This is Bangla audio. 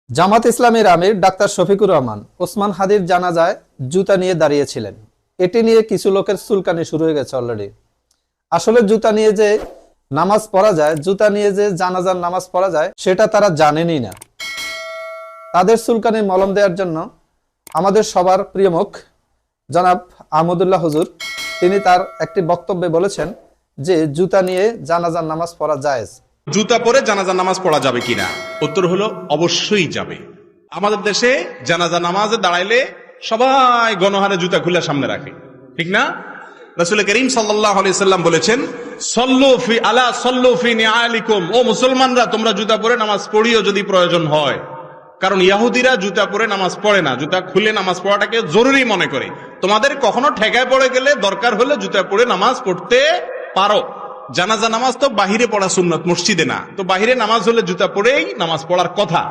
জামাত ইসলামের আমির ডাক্তার শফিকুর রহমান ওসমান হাদির জানাজায় জুতা নিয়ে দাঁড়িয়েছিলেন। এটি নিয়ে কিছু লোকের চুলকানি শুরু হয়ে গেছে অলরেডি। আসলে জুতা নিয়ে যে নামাজ পড়া যায়, জুতা নিয়ে যে জানাজার নামাজ পড়া যায় সেটা তারা জানেনই না। তাদের চুলকানি মলম দেওয়ার জন্য আমাদের সবার প্রিয় মুখ জনাব আহমদুল্লাহ হুজুর তিনি তার একটি বক্তব্যে বলেছেন যে জুতা নিয়ে জানাজার নামাজ পড়া জায়েজ। জুতা পরে জানাজা নামাজ পড়া যাবে কিনা? উত্তর হলো অবশ্যই যাবে। আমাদের দেশে জানাজা নামাজে দাঁড়াইলে সবাই গণহারে জুতা খুলে সামনে রাখে, ঠিক না? রাসূল করিম সাল্লাল্লাহু আলাইহি সাল্লাম বলেছেন, সল্লু ফি আলা সল্লু ফি নিআলিকুম, ও মুসলমানরা তোমরা জুতা পরে নামাজ পড়িও যদি প্রয়োজন হয়। কারণ ইহুদিরা জুতা পরে নামাজ পড়ে না, জুতা খুলে নামাজ পড়াটাকে জরুরি মনে করে। তোমাদের কখনো ঠেকায় পড়ে গেলে দরকার হলে জুতা পরে নামাজ পড়তে পারো। জানাজা নামাজ তো বাহিরে পড়া সুন্নত, মসজিদে না। তো বাহিরে নামাজ হলে জুতা পরেই নামাজ পড়ার কথা।